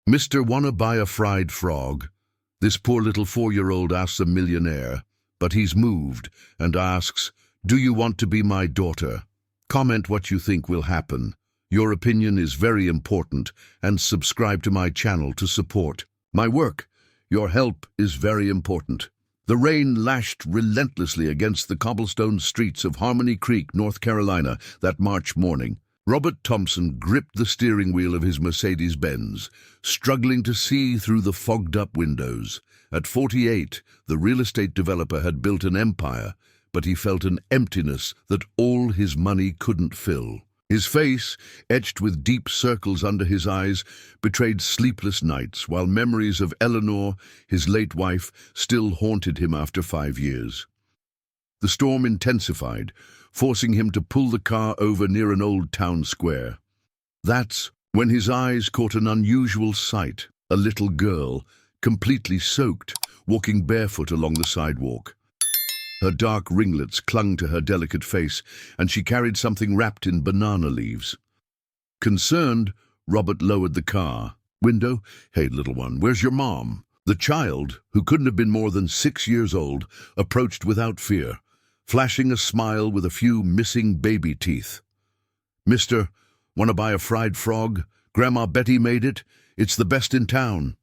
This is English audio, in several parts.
"Mister, wanna buy a fried frog?" This poor little 4-year-old asks a millionaire, but he's moved and asks, "Do you want to be my daughter?" Comment what you think will happen. Your opinion is very important, and subscribe to my channel to support my work. Your help is very important. The rain lashed relentlessly against the cobblestone streets of Harmony Creek, North Carolina, that March morning. Robert Thompson gripped the steering wheel of his Mercedes-Benz, struggling to see through the fogged-up windows. At 48, the real estate developer had built an empire, but he felt an emptiness that all his money couldn't fill. His face, etched with deep circles under his eyes, betrayed sleepless nights, while memories of Eleanor, his late wife, still haunted him after 5 years. The storm intensified, forcing him to pull the car over near an old town square. That's when his eyes caught an unusual sight: a little girl, completely soaked, walking barefoot along the sidewalk. Her dark ringlets clung to her delicate face, and she carried something wrapped in banana leaves. Concerned, Robert lowered the car window. "Hey, little one, where's your mom?" The child, who couldn't have been more than 6 years old, approached without fear, flashing a smile with a few missing baby teeth. "Mister, want to buy a fried frog? Grandma Betty made it. It's the best in town."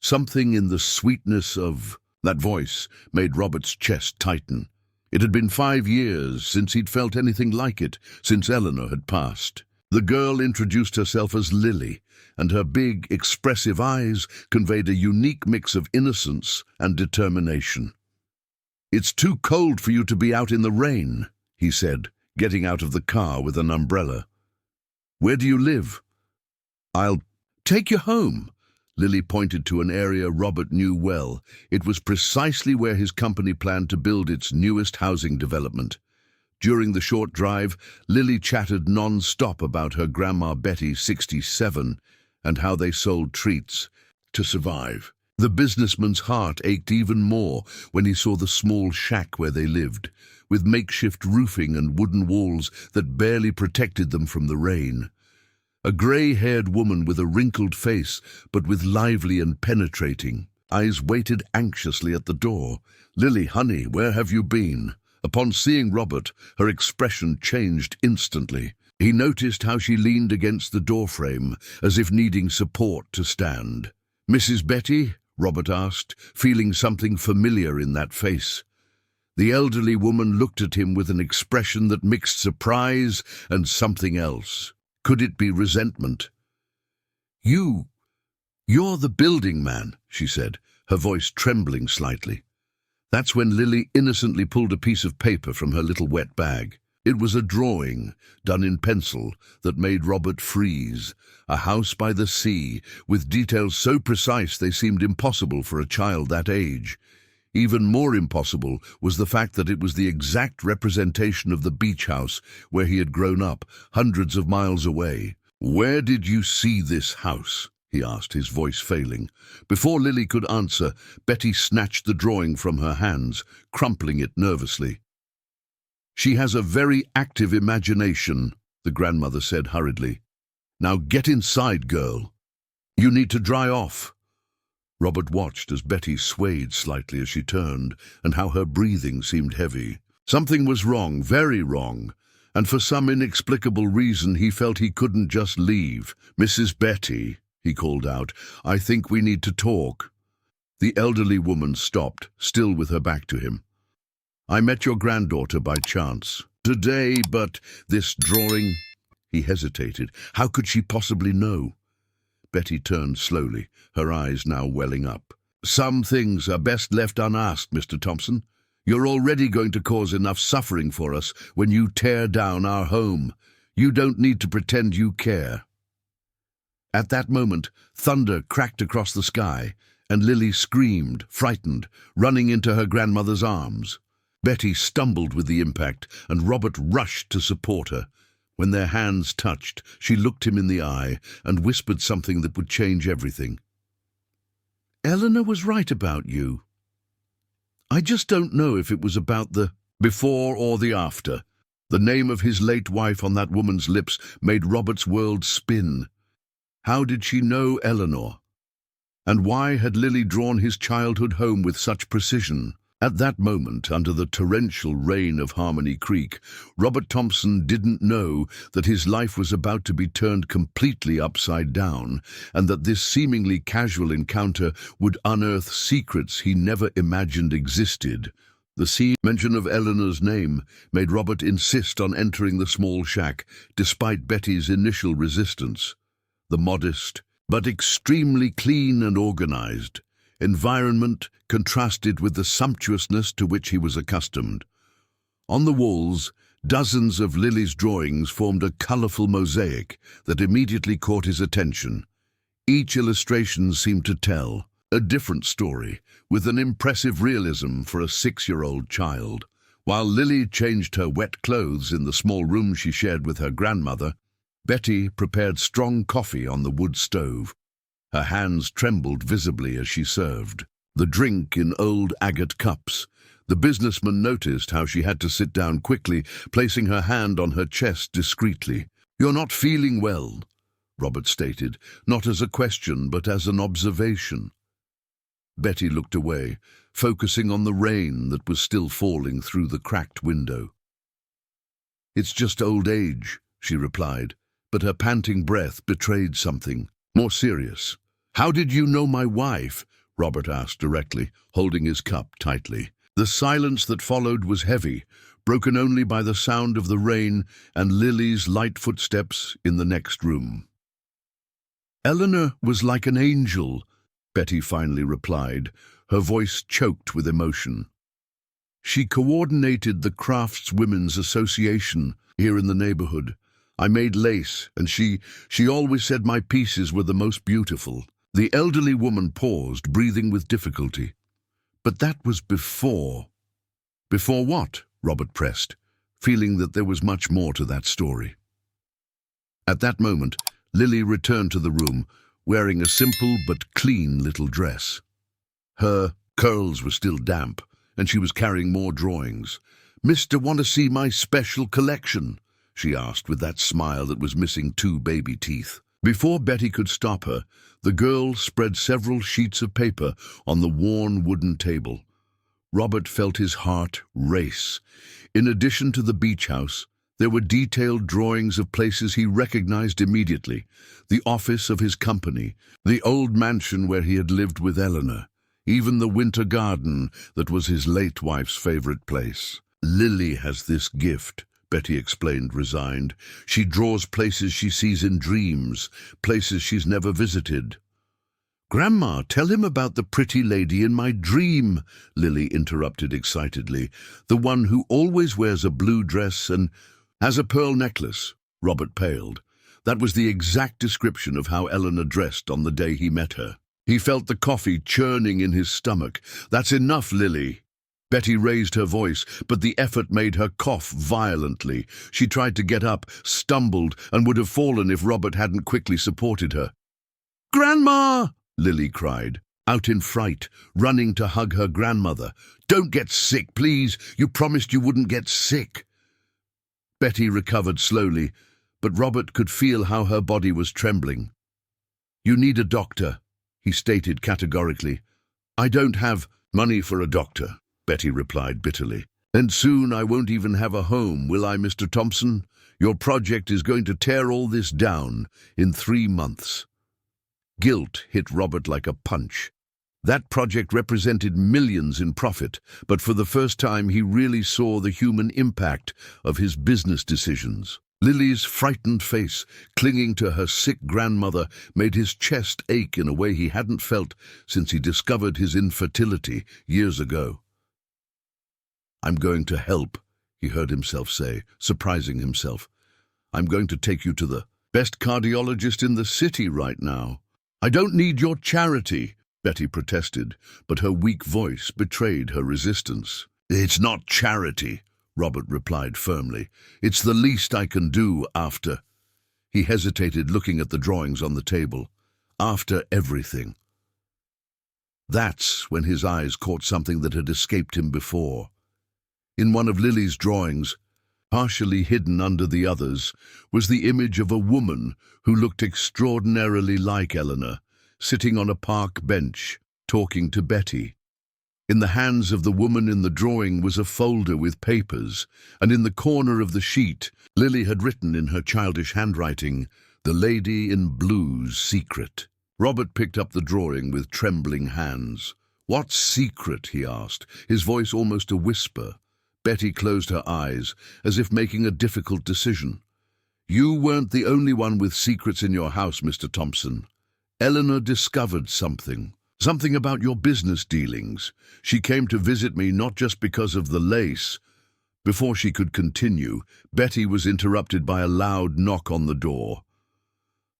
Something in the sweetness of that voice made Robert's chest tighten. It had been 5 years since he'd felt anything like it, since Eleanor had passed. The girl introduced herself as Lily, and her big, expressive eyes conveyed a unique mix of innocence and determination. "It's too cold for you to be out in the rain," he said, getting out of the car with an umbrella. "Where do you live?" "I'll take you home." Lily pointed to an area Robert knew well. It was precisely where his company planned to build its newest housing development. During the short drive, Lily chatted non-stop about her Grandma Betty, 67, and how they sold treats to survive. The businessman's heart ached even more when he saw the small shack where they lived, with makeshift roofing and wooden walls that barely protected them from the rain. A grey-haired woman with a wrinkled face, but with lively and penetrating eyes, waited anxiously at the door. "Lily, honey, where have you been?" Upon seeing Robert, her expression changed instantly. He noticed how she leaned against the doorframe, as if needing support to stand. "Mrs. Betty?" Robert asked, feeling something familiar in that face. The elderly woman looked at him with an expression that mixed surprise and something else. Could it be resentment? You're the building man," she said, her voice trembling slightly. That's when Lily innocently pulled a piece of paper from her little wet bag. It was a drawing, done in pencil, that made Robert freeze. A house by the sea, with details so precise they seemed impossible for a child that age. Even more impossible was the fact that it was the exact representation of the beach house where he had grown up, hundreds of miles away. "Where did you see this house?" he asked, his voice failing. Before Lily could answer, Betty snatched the drawing from her hands, crumpling it nervously. "She has a very active imagination," the grandmother said hurriedly. "Now get inside, girl. You need to dry off." Robert watched as Betty swayed slightly as she turned, and how her breathing seemed heavy. Something was wrong, very wrong, and for some inexplicable reason he felt he couldn't just leave. "Mrs. Betty," he called out, "I think we need to talk." The elderly woman stopped, still with her back to him. "I met your granddaughter by chance today, but this drawing—" He hesitated. How could she possibly know? Betty turned slowly, her eyes now welling up. "Some things are best left unasked, Mr. Thompson. You're already going to cause enough suffering for us when you tear down our home. You don't need to pretend you care." At that moment, thunder cracked across the sky, and Lily screamed, frightened, running into her grandmother's arms. Betty stumbled with the impact, and Robert rushed to support her. When their hands touched, she looked him in the eye and whispered something that would change everything. "Eleanor was right about you. I just don't know if it was about the before or the after." The name of his late wife on that woman's lips made Robert's world spin. How did she know Eleanor? And why had Lily drawn his childhood home with such precision? At that moment, under the torrential rain of Harmony Creek, Robert Thompson didn't know that his life was about to be turned completely upside down, and that this seemingly casual encounter would unearth secrets he never imagined existed. The mention of Eleanor's name made Robert insist on entering the small shack, despite Betty's initial resistance. The modest, but extremely clean and organized environment contrasted with the sumptuousness to which he was accustomed. On the walls, dozens of Lily's drawings formed a colorful mosaic that immediately caught his attention. Each illustration seemed to tell a different story, with an impressive realism for a 6-year-old child. While Lily changed her wet clothes in the small room she shared with her grandmother, Betty prepared strong coffee on the wood stove. Her hands trembled visibly as she served the drink in old agate cups. The businessman noticed how she had to sit down quickly, placing her hand on her chest discreetly. "You're not feeling well," Robert stated, not as a question but as an observation. Betty looked away, focusing on the rain that was still falling through the cracked window. "It's just old age," she replied, but her panting breath betrayed something more serious. "How did you know my wife?" Robert asked directly, holding his cup tightly. The silence that followed was heavy, broken only by the sound of the rain and Lily's light footsteps in the next room. "Eleanor was like an angel," Betty finally replied, her voice choked with emotion. "She coordinated the Craftswomen's Association here in the neighborhood. I made lace, and she always said my pieces were the most beautiful." The elderly woman paused, breathing with difficulty. "But that was before." "Before what?" Robert pressed, feeling that there was much more to that story. At that moment, Lily returned to the room, wearing a simple but clean little dress. Her curls were still damp, and she was carrying more drawings. "Mister, want to see my special collection?" she asked with that smile that was missing 2 baby teeth. Before Betty could stop her, the girl spread several sheets of paper on the worn wooden table. Robert felt his heart race. In addition to the beach house, there were detailed drawings of places he recognized immediately: the office of his company, the old mansion where he had lived with Eleanor, even the winter garden that was his late wife's favorite place. "Lily has this gift," Betty explained, resigned. "She draws places she sees in dreams, places she's never visited." "Grandma, tell him about the pretty lady in my dream," Lily interrupted excitedly. "The one who always wears a blue dress and has a pearl necklace." Robert paled. That was the exact description of how Eleanor dressed on the day he met her. He felt the coffee churning in his stomach. "That's enough, Lily." Betty raised her voice, but the effort made her cough violently. She tried to get up, stumbled, and would have fallen if Robert hadn't quickly supported her. "Grandma!" Lily cried, out in fright, running to hug her grandmother. "Don't get sick, please. You promised you wouldn't get sick." Betty recovered slowly, but Robert could feel how her body was trembling. "You need a doctor," he stated categorically. "I don't have money for a doctor," Betty replied bitterly. "And soon I won't even have a home, will I, Mr. Thompson? Your project is going to tear all this down in 3 months. Guilt hit Robert like a punch. That project represented millions in profit, but for the first time he really saw the human impact of his business decisions. Lily's frightened face, clinging to her sick grandmother, made his chest ache in a way he hadn't felt since he discovered his infertility years ago. "I'm going to help," he heard himself say, surprising himself. "I'm going to take you to the best cardiologist in the city right now." "I don't need your charity," Betty protested, but her weak voice betrayed her resistance. "It's not charity," Robert replied firmly. "It's the least I can do after—" He hesitated, looking at the drawings on the table. "After everything." That's when his eyes caught something that had escaped him before. In one of Lily's drawings, Partially hidden under the others was the image of a woman who looked extraordinarily like Eleanor, sitting on a park bench, talking to Betty. In the hands of the woman in the drawing was a folder with papers, and in the corner of the sheet, Lily had written in her childish handwriting, "The Lady in Blue's Secret." Robert picked up the drawing with trembling hands. "What secret?" he asked, his voice almost a whisper. Betty closed her eyes, as if making a difficult decision. "You weren't the only one with secrets in your house, Mr. Thompson. Eleanor discovered something. Something about your business dealings. She came to visit me not just because of the lace." Before she could continue, Betty was interrupted by a loud knock on the door.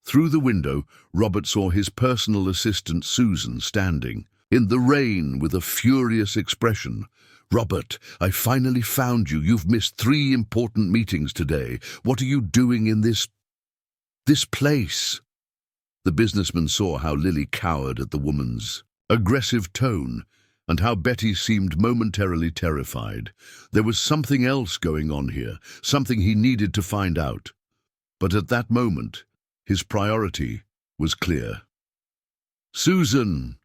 Through the window, Robert saw his personal assistant Susan standing, in the rain with a furious expression. "Robert, I finally found you. You've missed 3 important meetings today. What are you doing in this place?" The businessman saw how Lily cowered at the woman's aggressive tone, and how Betty seemed momentarily terrified. There was something else going on here, something he needed to find out. But at that moment, his priority was clear. "Susan,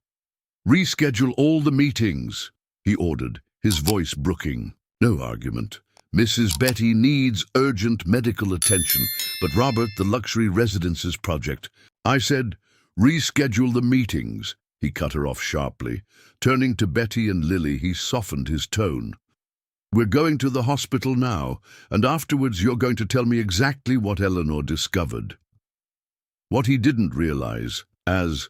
reschedule all the meetings," he ordered, his voice brooking. No argument. "Mrs. Betty needs urgent medical attention, but Robert, the luxury residences project." "I said, reschedule the meetings," he cut her off sharply. Turning to Betty and Lily, he softened his tone. "We're going to the hospital now, and afterwards you're going to tell me exactly what Eleanor discovered." What he didn't realize, as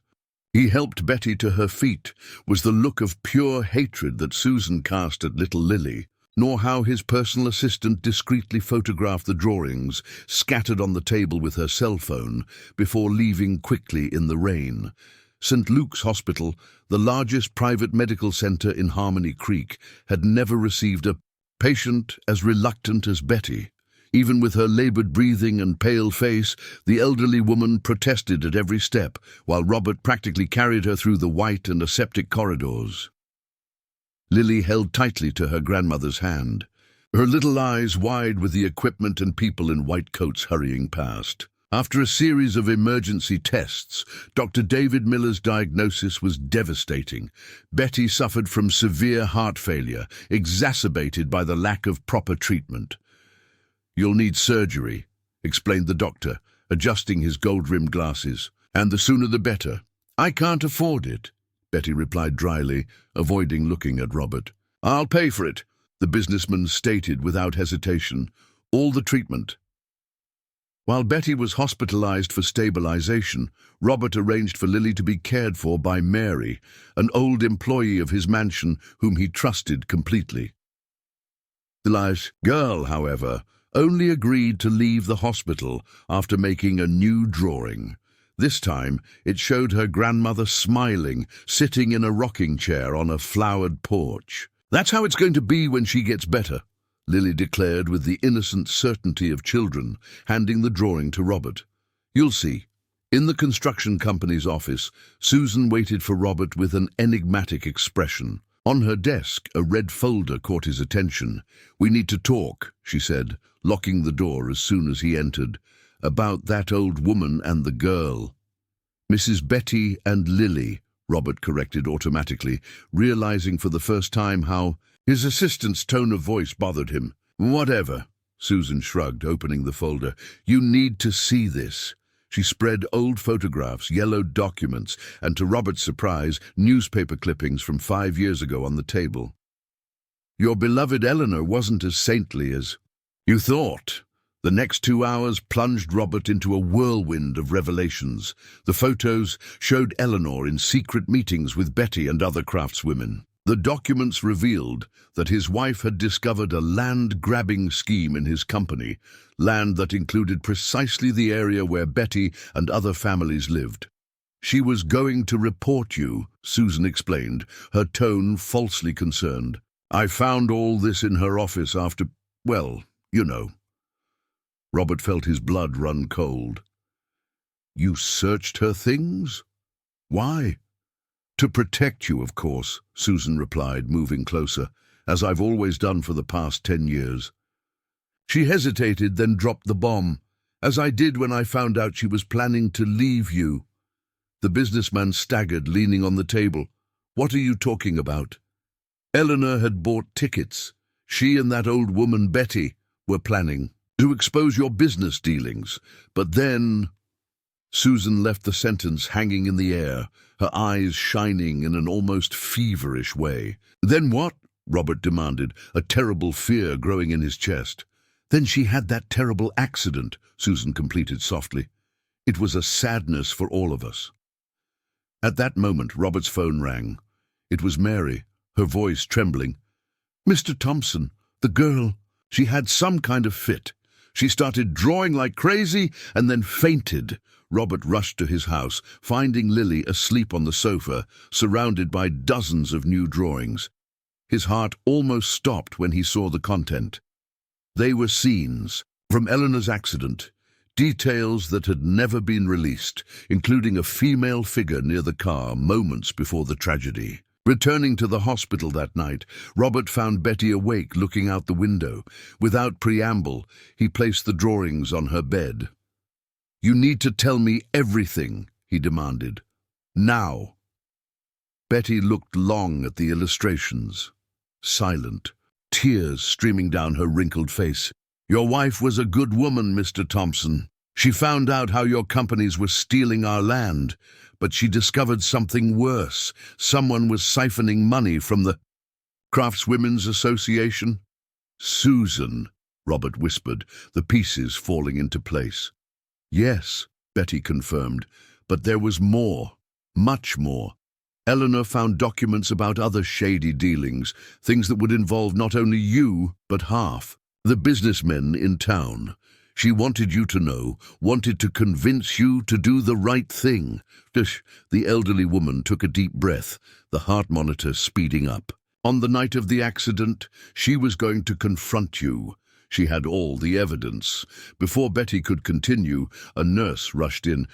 he helped Betty to her feet, was the look of pure hatred that Susan cast at little Lily, nor how his personal assistant discreetly photographed the drawings scattered on the table with her cell phone before leaving quickly in the rain. St. Luke's Hospital, the largest private medical center in Harmony Creek, had never received a patient as reluctant as Betty. Even with her labored breathing and pale face, the elderly woman protested at every step, while Robert practically carried her through the white and aseptic corridors. Lily held tightly to her grandmother's hand, her little eyes wide with the equipment and people in white coats hurrying past. After a series of emergency tests, Dr. David Miller's diagnosis was devastating. Betty suffered from severe heart failure, exacerbated by the lack of proper treatment. "You'll need surgery," explained the doctor, adjusting his gold-rimmed glasses. "And the sooner the better." "I can't afford it," Betty replied dryly, avoiding looking at Robert. "I'll pay for it," the businessman stated without hesitation. "All the treatment." While Betty was hospitalized for stabilization, Robert arranged for Lily to be cared for by Mary, an old employee of his mansion whom he trusted completely. The little girl, however, only agreed to leave the hospital after making a new drawing. This time, it showed her grandmother smiling, sitting in a rocking chair on a flowered porch. "That's how it's going to be when she gets better," Lily declared with the innocent certainty of children, handing the drawing to Robert. "You'll see." In the construction company's office, Susan waited for Robert with an enigmatic expression. On her desk, a red folder caught his attention. "We need to talk," she said, locking the door as soon as he entered. "About that old woman and the girl." "Mrs. Betty and Lily," Robert corrected automatically, realizing for the first time how his assistant's tone of voice bothered him. "Whatever," Susan shrugged, opening the folder. "You need to see this." She spread old photographs, yellowed documents, and to Robert's surprise, newspaper clippings from 5 years ago on the table. "Your beloved Eleanor wasn't as saintly as you thought." The next 2 hours plunged Robert into a whirlwind of revelations. The photos showed Eleanor in secret meetings with Betty and other craftswomen. The documents revealed that his wife had discovered a land-grabbing scheme in his company, land that included precisely the area where Betty and other families lived. "She was going to report you," Susan explained, her tone falsely concerned. "I found all this in her office after, well, you know." Robert felt his blood run cold. "You searched her things? Why?" "To protect you, of course," Susan replied, moving closer, "as I've always done for the past 10 years. She hesitated, then dropped the bomb. As I did when I found out she was planning to leave you. The businessman staggered, leaning on the table. What are you talking about? Eleanor had bought tickets. She and that old woman, Betty, were planning to expose your business dealings. But then... Susan left the sentence hanging in the air, her eyes shining in an almost feverish way. Then what? Robert demanded, a terrible fear growing in his chest. Then she had that terrible accident, Susan completed softly. It was a sadness for all of us. At that moment, Robert's phone rang. It was Mary, her voice trembling. Mr. Thompson, the girl, she had some kind of fit. She started drawing like crazy and then fainted. Robert rushed to his house, finding Lily asleep on the sofa, surrounded by dozens of new drawings. His heart almost stopped when he saw the content. They were scenes from Eleanor's accident, details that had never been released, including a female figure near the car moments before the tragedy. Returning to the hospital that night, Robert found Betty awake, looking out the window. Without preamble, he placed the drawings on her bed. You need to tell me everything, he demanded. Now. Betty looked long at the illustrations, silent, tears streaming down her wrinkled face. Your wife was a good woman, Mr. Thompson. She found out how your companies were stealing our land, but she discovered something worse. Someone was siphoning money from the Craftswomen's Association. Susan, Robert whispered, the pieces falling into place. Yes, Betty confirmed, but there was more, much more. Eleanor found documents about other shady dealings, things that would involve not only you, but half the businessmen in town. She wanted you to know, wanted to convince you to do the right thing. The elderly woman took a deep breath, the heart monitor speeding up. On the night of the accident, she was going to confront you. She had all the evidence. Before Betty could continue, a nurse rushed in.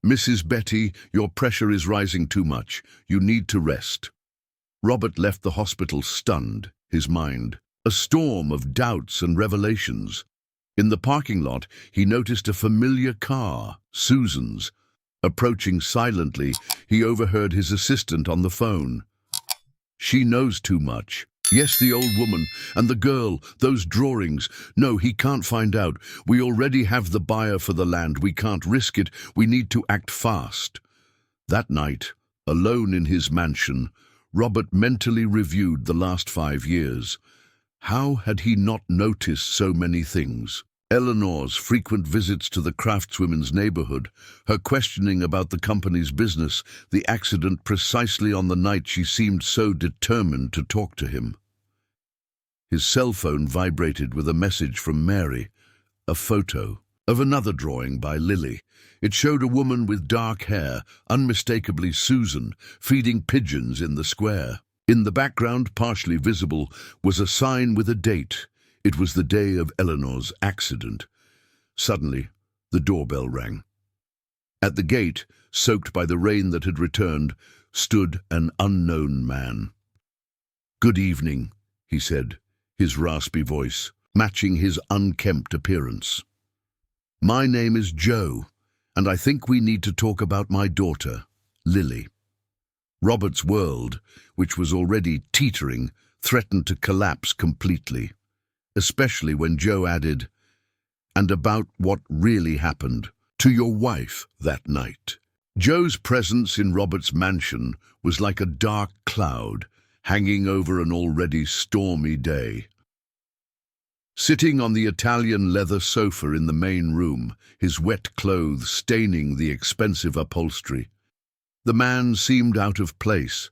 Mrs. Betty, your pressure is rising too much. You need to rest. Robert left the hospital stunned, his mind a storm of doubts and revelations. In the parking lot, he noticed a familiar car, Susan's. Approaching silently, he overheard his assistant on the phone. She knows too much. Yes, the old woman, and the girl, those drawings. No, he can't find out. We already have the buyer for the land. We can't risk it. We need to act fast. That night, alone in his mansion, Robert mentally reviewed the last 5 years. How had he not noticed so many things? Eleanor's frequent visits to the craftswomen's neighborhood, her questioning about the company's business, the accident precisely on the night she seemed so determined to talk to him. His cell phone vibrated with a message from Mary, a photo of another drawing by Lily. It showed a woman with dark hair, unmistakably Susan, feeding pigeons in the square. In the background, partially visible, was a sign with a date. It was the day of Eleanor's accident. Suddenly, the doorbell rang. At the gate, soaked by the rain that had returned, stood an unknown man. "Good evening," he said, his raspy voice matching his unkempt appearance. "My name is Joe, and I think we need to talk about my daughter, Lily." Robert's world, which was already teetering, threatened to collapse completely, especially when Joe added, "And about what really happened to your wife that night." Joe's presence in Robert's mansion was like a dark cloud hanging over an already stormy day. Sitting on the Italian leather sofa in the main room, his wet clothes staining the expensive upholstery, the man seemed out of place,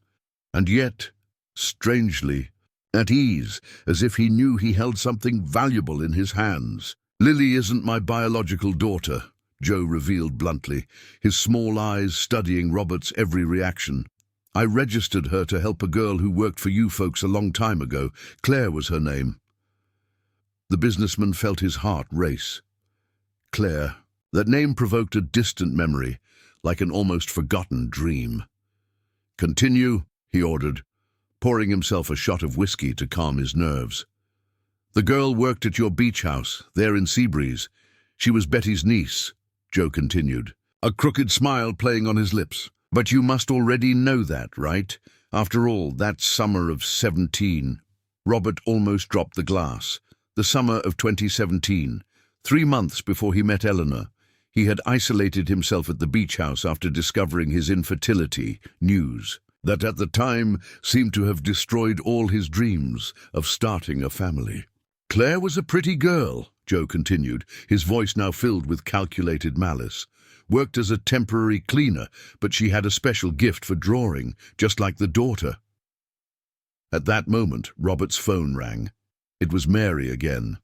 and yet, strangely, at ease, as if he knew he held something valuable in his hands. "Lily isn't my biological daughter," Joe revealed bluntly, his small eyes studying Robert's every reaction. "I registered her to help a girl who worked for you folks a long time ago. Claire was her name." The businessman felt his heart race. Claire. That name provoked a distant memory, like an almost forgotten dream. "Continue," he ordered, pouring himself a shot of whiskey to calm his nerves. The girl worked at your beach house, there in Seabreeze. She was Betty's niece, Joe continued, a crooked smile playing on his lips. But you must already know that, right? After all, that summer of 17. Robert almost dropped the glass. The summer of 2017, 3 months before he met Eleanor. He had isolated himself at the beach house after discovering his infertility news that at the time seemed to have destroyed all his dreams of starting a family. Claire was a pretty girl, Joe continued, his voice now filled with calculated malice. Worked as a temporary cleaner, but she had a special gift for drawing, just like the daughter. At that moment, Robert's phone rang. It was Mary again.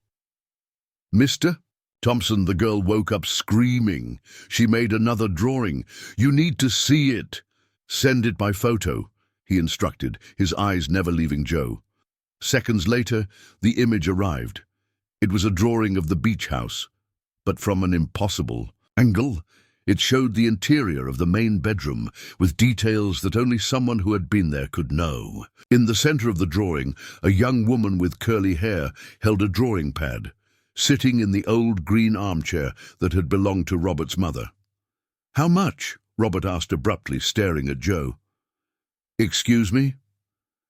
Mr. Thompson, the girl woke up screaming. She made another drawing. You need to see it. Send it by photo, he instructed, his eyes never leaving Joe. Seconds later, the image arrived. It was a drawing of the beach house, but from an impossible angle. It showed the interior of the main bedroom, with details that only someone who had been there could know. In the center of the drawing, a young woman with curly hair held a drawing pad, sitting in the old green armchair that had belonged to Robert's mother. How much? Robert asked abruptly, staring at Joe. Excuse me?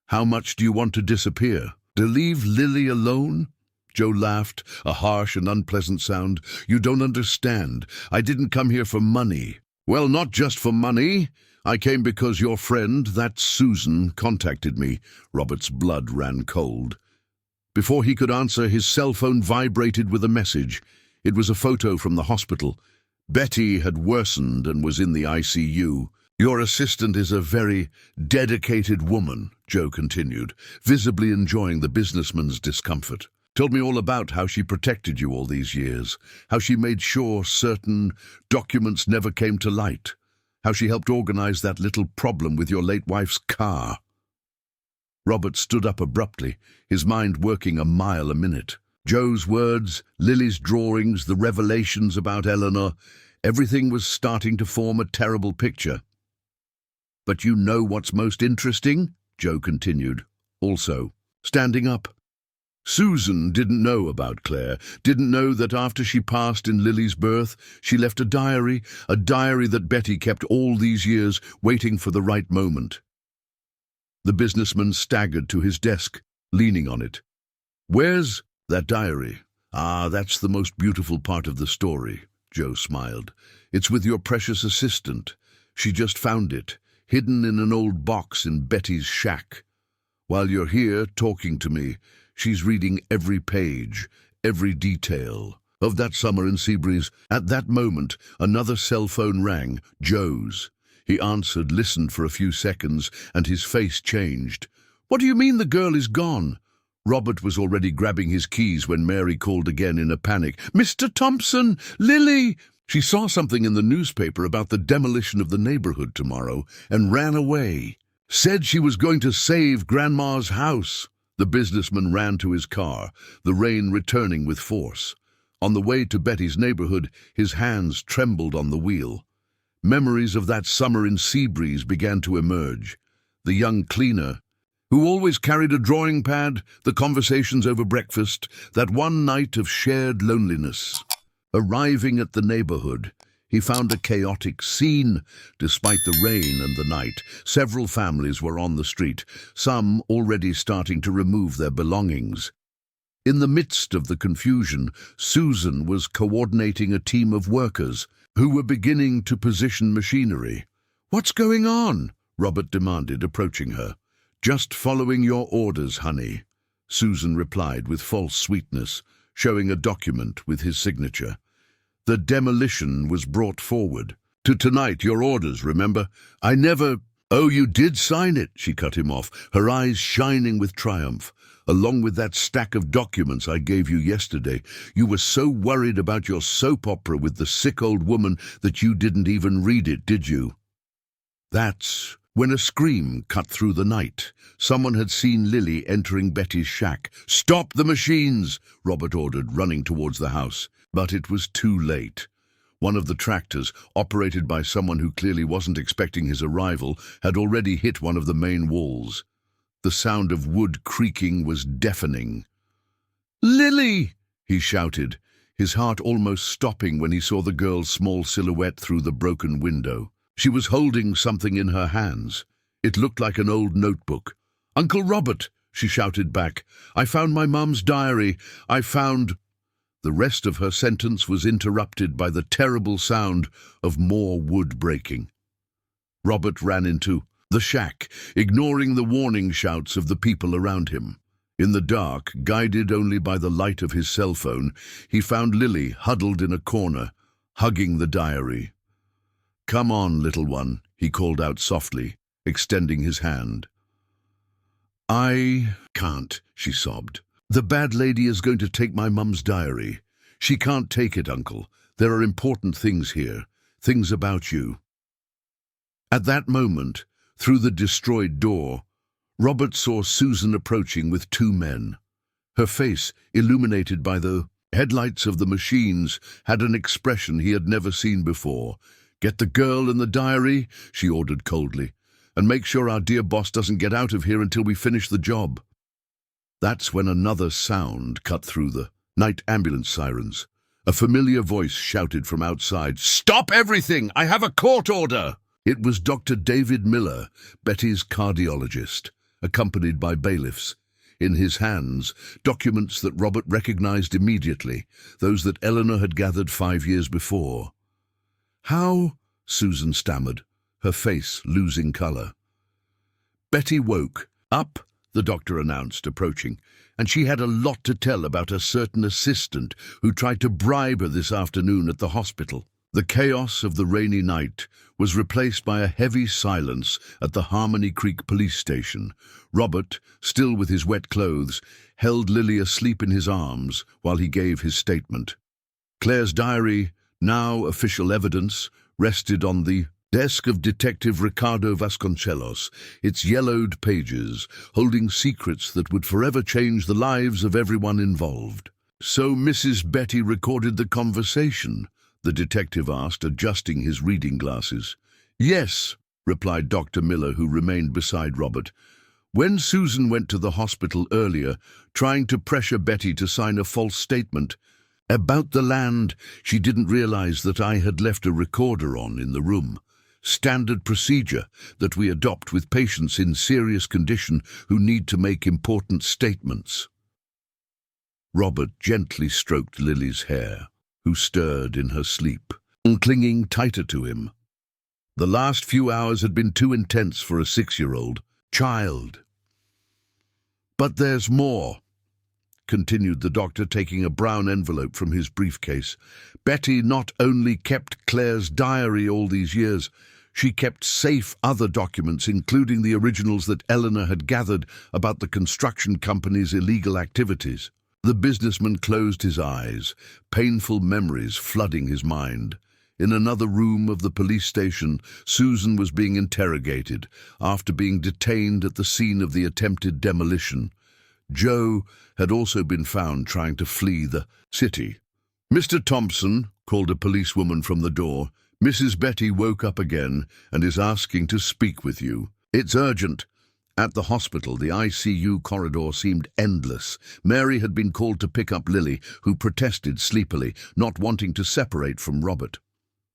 How much do you want to disappear? To leave Lily alone? Joe laughed, a harsh and unpleasant sound. You don't understand. I didn't come here for money. Well, not just for money. I came because your friend, that Susan, contacted me. Robert's blood ran cold. Before he could answer, his cell phone vibrated with a message. It was a photo from the hospital. Betty had worsened and was in the ICU. Your assistant is a very dedicated woman, Joe continued, visibly enjoying the businessman's discomfort. Told me all about how she protected you all these years, how she made sure certain documents never came to light, how she helped organize that little problem with your late wife's car. Robert stood up abruptly, his mind working a mile a minute. Joe's words, Lily's drawings, the revelations about Eleanor, everything was starting to form a terrible picture. But you know what's most interesting? Joe continued, also standing up. Susan didn't know about Claire, didn't know that after she passed in Lily's birth, she left a diary that Betty kept all these years, waiting for the right moment. The businessman staggered to his desk, leaning on it. Where's that diary? Ah, that's the most beautiful part of the story, Joe smiled. It's with your precious assistant. She just found it, hidden in an old box in Betty's shack. While you're here talking to me, she's reading every page, every detail of that summer in Seabreeze. At that moment, another cell phone rang, Joe's. He answered, listened for a few seconds, and his face changed. What do you mean the girl is gone? Robert was already grabbing his keys when Mary called again in a panic. Mr. Thompson! Lily! She saw something in the newspaper about the demolition of the neighborhood tomorrow and ran away. Said she was going to save Grandma's house. The businessman ran to his car, the rain returning with force. On the way to Betty's neighborhood, his hands trembled on the wheel. Memories of that summer in Seabreeze began to emerge. The young cleaner, who always carried a drawing pad, the conversations over breakfast, that one night of shared loneliness. Arriving at the neighborhood, he found a chaotic scene. Despite the rain and the night, several families were on the street, some already starting to remove their belongings. In the midst of the confusion, Susan was coordinating a team of workers who were beginning to position machinery. What's going on? Robert demanded, approaching her. Just following your orders, honey, Susan replied with false sweetness, showing a document with his signature. The demolition was brought forward. To tonight, your orders, remember? I never... Oh, you did sign it, she cut him off, her eyes shining with triumph. Along with that stack of documents I gave you yesterday, you were so worried about your soap opera with the sick old woman that you didn't even read it, did you? That's when a scream cut through the night. Someone had seen Lily entering Betty's shack. Stop the machines, Robert ordered, running towards the house. But it was too late. One of the tractors, operated by someone who clearly wasn't expecting his arrival, had already hit one of the main walls. The sound of wood creaking was deafening. "Lily!" he shouted, his heart almost stopping when he saw the girl's small silhouette through the broken window. She was holding something in her hands. It looked like an old notebook. "Uncle Robert!" she shouted back. "I found my mum's diary. I found—" The rest of her sentence was interrupted by the terrible sound of more wood breaking. Robert ran into the shack, ignoring the warning shouts of the people around him. In the dark, guided only by the light of his cell phone, he found Lily huddled in a corner, hugging the diary. "Come on, little one," he called out softly, extending his hand. "I can't," she sobbed. "The bad lady is going to take my mum's diary. She can't take it, Uncle. There are important things here, things about you." At that moment, through the destroyed door, Robert saw Susan approaching with two men. Her face, illuminated by the headlights of the machines, had an expression he had never seen before. "Get the girl and the diary," she ordered coldly, "and make sure our dear boss doesn't get out of here until we finish the job." That's when another sound cut through the night ambulance sirens. A familiar voice shouted from outside, "Stop everything! I have a court order!" It was Dr. David Miller, Betty's cardiologist, accompanied by bailiffs. In his hands, documents that Robert recognized immediately, those that Eleanor had gathered 5 years before. "How?" Susan stammered, her face losing color. Betty woke. "Up," the doctor announced, approaching, and she had a lot to tell about a certain assistant who tried to bribe her this afternoon at the hospital. The chaos of the rainy night was replaced by a heavy silence at the Harmony Creek police station. Robert, still with his wet clothes, held Lily asleep in his arms while he gave his statement. Claire's diary, now official evidence, rested on the desk of Detective Ricardo Vasconcelos, its yellowed pages holding secrets that would forever change the lives of everyone involved. "So Mrs. Betty recorded the conversation?" the detective asked, adjusting his reading glasses. "Yes," replied Dr. Miller, who remained beside Robert. "When Susan went to the hospital earlier, trying to pressure Betty to sign a false statement about the land, she didn't realize that I had left a recorder on in the room. Standard procedure that we adopt with patients in serious condition who need to make important statements." Robert gently stroked Lily's hair, who stirred in her sleep, clinging tighter to him. The last few hours had been too intense for a 6-year-old child. "But there's more," continued the doctor, taking a brown envelope from his briefcase. "Betty not only kept Claire's diary all these years, she kept safe other documents, including the originals that Eleanor had gathered about the construction company's illegal activities." The businessman closed his eyes, painful memories flooding his mind. In another room of the police station, Susan was being interrogated after being detained at the scene of the attempted demolition. Joe had also been found trying to flee the city. "Mr. Thompson," called a policewoman from the door, "Mrs. Betty woke up again and is asking to speak with you. It's urgent." At the hospital, the ICU corridor seemed endless. Mary had been called to pick up Lily, who protested sleepily, not wanting to separate from Robert.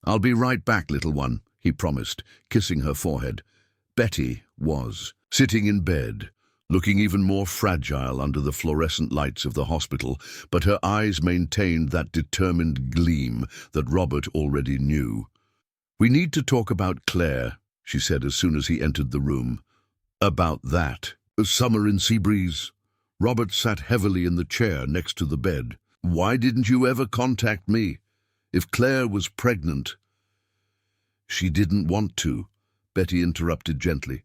"I'll be right back, little one," he promised, kissing her forehead. Betty was sitting in bed, looking even more fragile under the fluorescent lights of the hospital, but her eyes maintained that determined gleam that Robert already knew. "We need to talk about Claire," she said as soon as he entered the room. "About that. Summer in Seabreeze." Robert sat heavily in the chair next to the bed. "Why didn't you ever contact me? If Claire was pregnant—" "She didn't want to," Betty interrupted gently.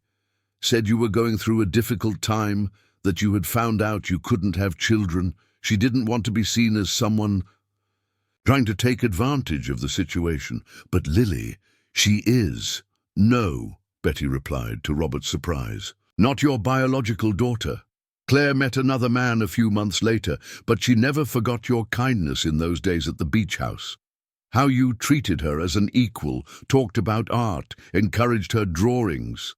"Said you were going through a difficult time, that you had found out you couldn't have children. She didn't want to be seen as someone trying to take advantage of the situation. But Lily, she is." "No," Betty replied, to Robert's surprise. "Not your biological daughter. Claire met another man a few months later, but she never forgot your kindness in those days at the beach house. How you treated her as an equal, talked about art, encouraged her drawings."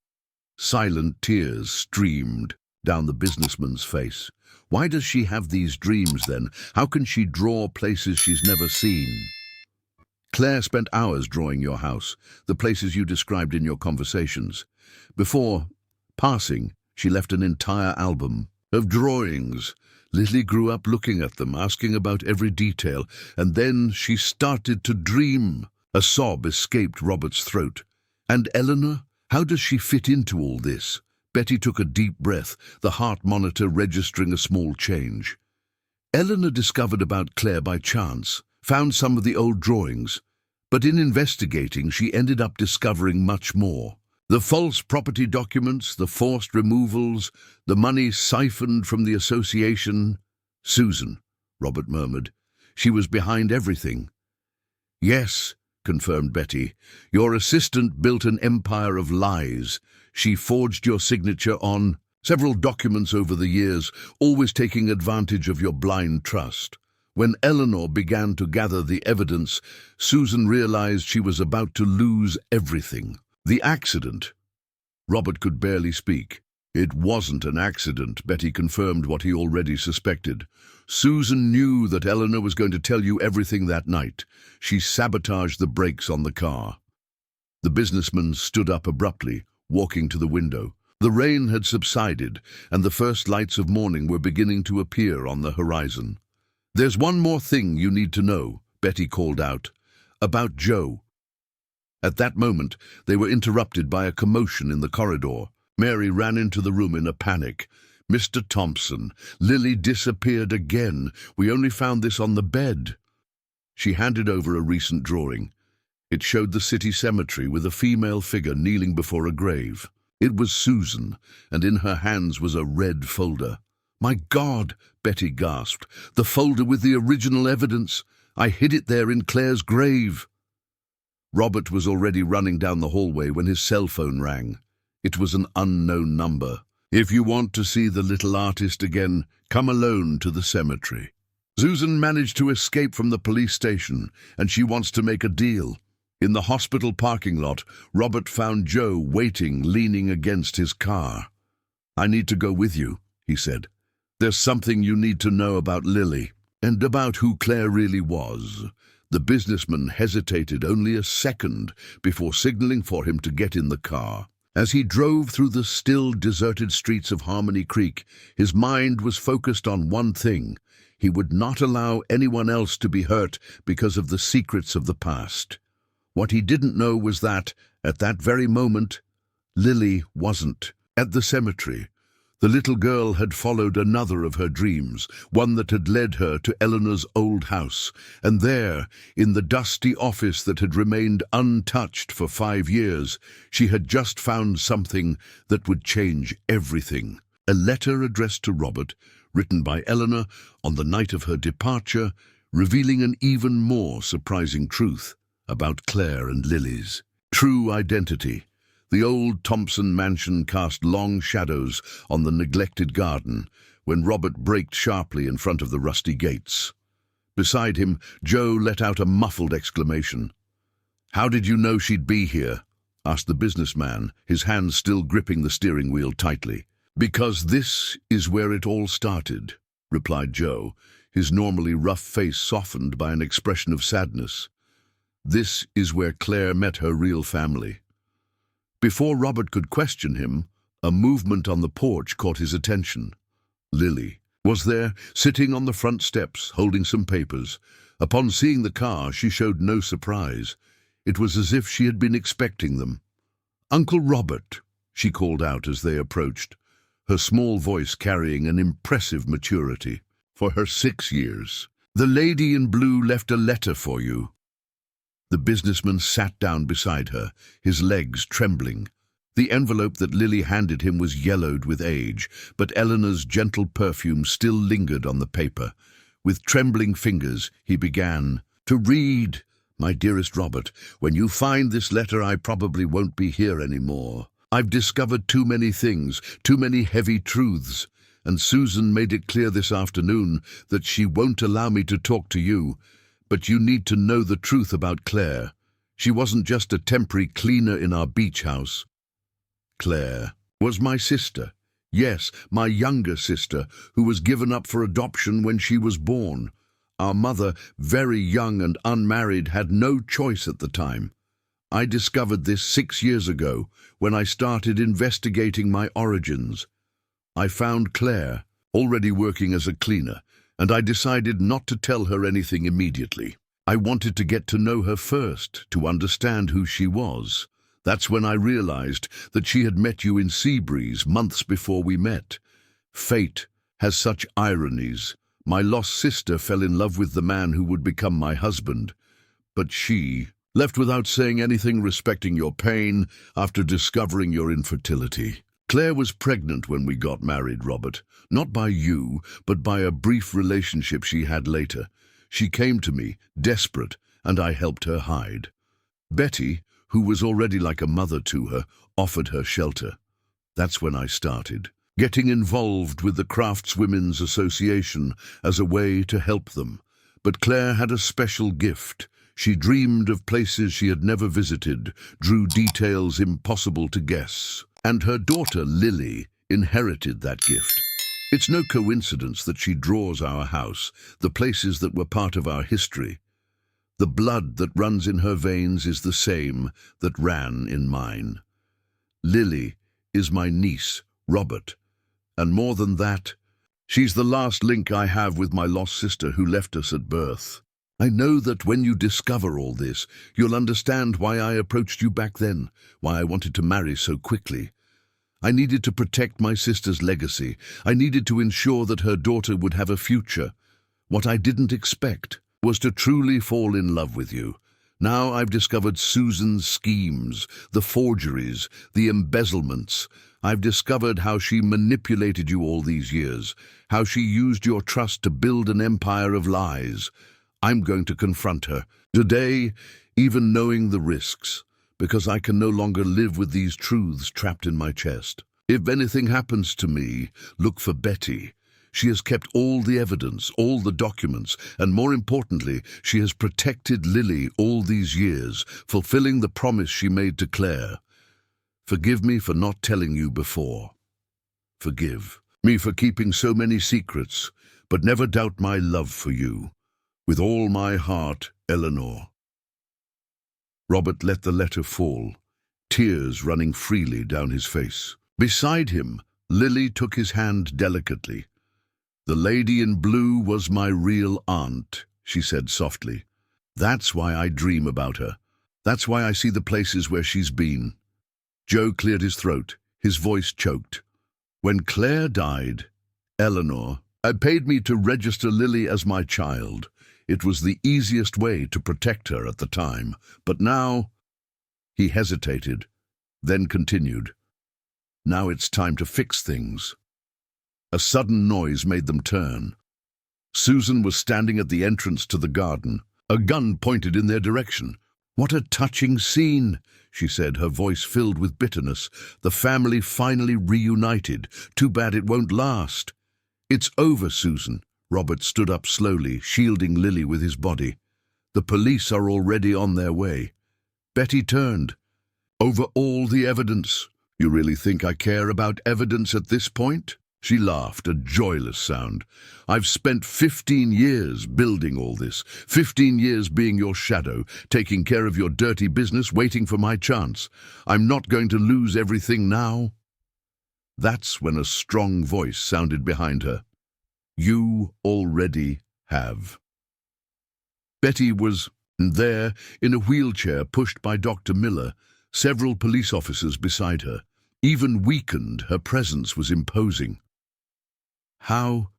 Silent tears streamed down the businessman's face. Why does she have these dreams then? How can she draw places she's never seen? Claire spent hours drawing your house, the places you described in your conversations. Before passing, she left an entire album of drawings. Lily grew up looking at them, asking about every detail, and then she started to dream. A sob escaped Robert's throat. And Eleanor? How does she fit into all this? Betty took a deep breath, the heart monitor registering a small change. Eleanor discovered about Claire by chance, found some of the old drawings, but in investigating she ended up discovering much more. The false property documents, the forced removals, the money siphoned from the association. Susan, Robert murmured. She was behind everything. Yes, confirmed Betty. Your assistant built an empire of lies. She forged your signature on several documents over the years, always taking advantage of your blind trust. When Eleanor began to gather the evidence, Susan realized she was about to lose everything. The accident. Robert could barely speak. It wasn't an accident, Betty confirmed what he already suspected. Susan knew that Eleanor was going to tell you everything that night. She sabotaged the brakes on the car. The businessman stood up abruptly, walking to the window. The rain had subsided, and the first lights of morning were beginning to appear on the horizon. There's one more thing you need to know, Betty called out. About Joe. At that moment, they were interrupted by a commotion in the corridor. Mary ran into the room in a panic. Mr. Thompson, Lily disappeared again. We only found this on the bed. She handed over a recent drawing. It showed the city cemetery with a female figure kneeling before a grave. It was Susan, and in her hands was a red folder. My God, Betty gasped. The folder with the original evidence. I hid it there in Claire's grave. Robert was already running down the hallway when his cell phone rang. It was an unknown number. If you want to see the little artist again, come alone to the cemetery. Susan managed to escape from the police station, and she wants to make a deal. In the hospital parking lot, Robert found Joe waiting, leaning against his car. I need to go with you, he said. There's something you need to know about Lily, and about who Claire really was. The businessman hesitated only a second before signaling for him to get in the car. As he drove through the still, deserted streets of Harmony Creek, his mind was focused on one thing. He would not allow anyone else to be hurt because of the secrets of the past. What he didn't know was that, at that very moment, Lily wasn't. At the cemetery, the little girl had followed another of her dreams, one that had led her to Eleanor's old house, and there, in the dusty office that had remained untouched for 5 years, she had just found something that would change everything. A letter addressed to Robert, written by Eleanor on the night of her departure, revealing an even more surprising truth about Claire and Lily's true identity. The old Thompson mansion cast long shadows on the neglected garden when Robert braked sharply in front of the rusty gates. Beside him, Joe let out a muffled exclamation. "How did you know she'd be here?" asked the businessman, his hands still gripping the steering wheel tightly. "Because this is where it all started," replied Joe, his normally rough face softened by an expression of sadness. "This is where Claire met her real family." Before Robert could question him, a movement on the porch caught his attention. Lily was there, sitting on the front steps, holding some papers. Upon seeing the car, she showed no surprise. It was as if she had been expecting them. "Uncle Robert," she called out as they approached, her small voice carrying an impressive maturity. "For her 6 years, the lady in blue left a letter for you." The businessman sat down beside her, his legs trembling. The envelope that Lily handed him was yellowed with age, but Eleanor's gentle perfume still lingered on the paper. With trembling fingers, he began to read. "My dearest Robert, when you find this letter, I probably won't be here anymore. I've discovered too many things, too many heavy truths, and Susan made it clear this afternoon that she won't allow me to talk to you. But you need to know the truth about Claire. She wasn't just a temporary cleaner in our beach house. Claire was my sister. Yes, my younger sister, who was given up for adoption when she was born. Our mother, very young and unmarried, had no choice at the time. I discovered this 6 years ago when I started investigating my origins. I found Claire, already working as a cleaner, and I decided not to tell her anything immediately. I wanted to get to know her first, to understand who she was. That's when I realized that she had met you in Seabreeze months before we met. Fate has such ironies. My lost sister fell in love with the man who would become my husband, but she left without saying anything respecting your pain after discovering your infertility. Claire was pregnant when we got married, Robert, not by you, but by a brief relationship she had later. She came to me, desperate, and I helped her hide. Betty, who was already like a mother to her, offered her shelter. That's when I started, getting involved with the Craftswomen's Association as a way to help them. But Claire had a special gift. She dreamed of places she had never visited, drew details impossible to guess. And her daughter, Lily, inherited that gift. It's no coincidence that she draws our house, the places that were part of our history. The blood that runs in her veins is the same that ran in mine. Lily is my niece, Robert, and more than that, she's the last link I have with my lost sister who left us at birth. I know that when you discover all this, you'll understand why I approached you back then, why I wanted to marry so quickly. I needed to protect my sister's legacy. I needed to ensure that her daughter would have a future. What I didn't expect was to truly fall in love with you. Now I've discovered Susan's schemes, the forgeries, the embezzlements. I've discovered how she manipulated you all these years, how she used your trust to build an empire of lies. I'm going to confront her today, even knowing the risks, because I can no longer live with these truths trapped in my chest. If anything happens to me, look for Betty. She has kept all the evidence, all the documents, and more importantly, she has protected Lily all these years, fulfilling the promise she made to Claire. Forgive me for not telling you before. Forgive me for keeping so many secrets, but never doubt my love for you. With all my heart, Eleanor. Robert let the letter fall, tears running freely down his face. Beside him, Lily took his hand delicately. "The lady in blue was my real aunt," she said softly. "That's why I dream about her. That's why I see the places where she's been." Joe cleared his throat, his voice choked. "When Claire died, Eleanor paid me to register Lily as my child. It was the easiest way to protect her at the time. But now—" He hesitated, then continued. "Now it's time to fix things." A sudden noise made them turn. Susan was standing at the entrance to the garden, a gun pointed in their direction. "What a touching scene," she said, her voice filled with bitterness. "The family finally reunited. Too bad it won't last." "It's over, Susan." Robert stood up slowly, shielding Lily with his body. "The police are already on their way." Betty turned. "Over all the evidence. You really think I care about evidence at this point?" She laughed, a joyless sound. "I've spent 15 years building all this, 15 years being your shadow, taking care of your dirty business, waiting for my chance. I'm not going to lose everything now." That's when a strong voice sounded behind her. "You already have." Betty was there, in a wheelchair pushed by Dr. Miller, several police officers beside her. Even weakened, her presence was imposing. "How?"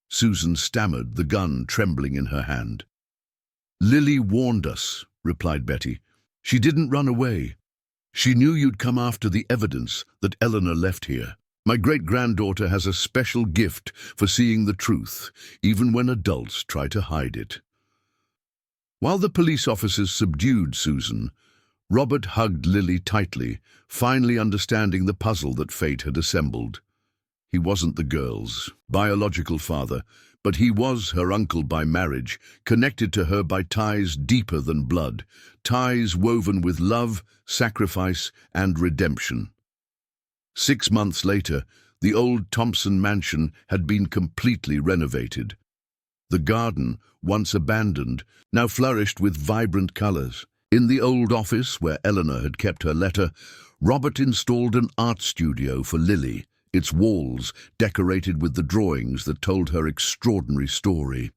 Susan stammered, the gun trembling in her hand. "Lily warned us," replied Betty. "She didn't run away. She knew you'd come after the evidence that Eleanor left here. My great-granddaughter has a special gift for seeing the truth, even when adults try to hide it." While the police officers subdued Susan, Robert hugged Lily tightly, finally understanding the puzzle that fate had assembled. He wasn't the girl's biological father, but he was her uncle by marriage, connected to her by ties deeper than blood, ties woven with love, sacrifice, and redemption. 6 months later, The old Thompson mansion had been completely renovated. The garden, once abandoned, now flourished with vibrant colors. In the old office where Eleanor had kept her letter, Robert installed an art studio for Lily, its walls decorated with the drawings that told her extraordinary story.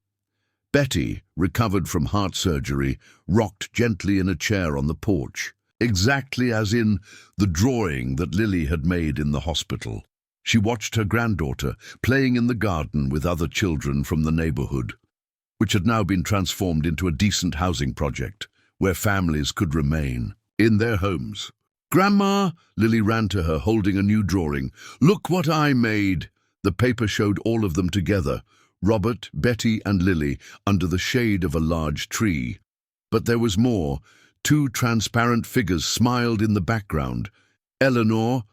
Betty, recovered from heart surgery, rocked gently in a chair on the porch, exactly as in the drawing that Lily had made in the hospital. She watched her granddaughter playing in the garden with other children from the neighborhood, which had now been transformed into a decent housing project where families could remain in their homes. "Grandma," Lily ran to her, holding a new drawing. "Look what I made." The paper showed all of them together, Robert, Betty, and Lily, under the shade of a large tree. But there was more. Two transparent figures smiled in the background. Eleanor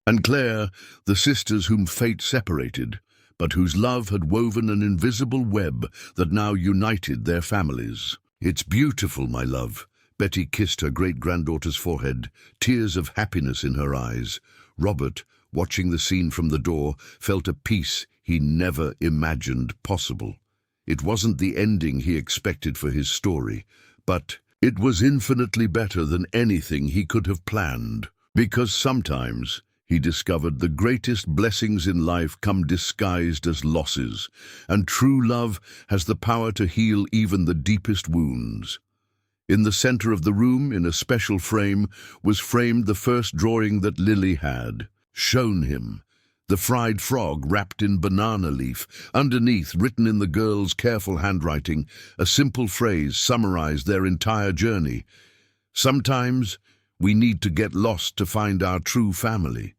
and Claire, the sisters whom fate separated, but whose love had woven an invisible web that now united their families. "It's beautiful, my love." Betty kissed her great-granddaughter's forehead, tears of happiness in her eyes. Robert, watching the scene from the door, felt a peace he never imagined possible. It wasn't the ending he expected for his story, but it was infinitely better than anything he could have planned. Because sometimes, he discovered, the greatest blessings in life come disguised as losses, and true love has the power to heal even the deepest wounds. In the center of the room, in a special frame, was framed the first drawing that Lily had shown him. The fried frog wrapped in banana leaf. Underneath, written in the girl's careful handwriting, a simple phrase summarized their entire journey. "Sometimes we need to get lost to find our true family."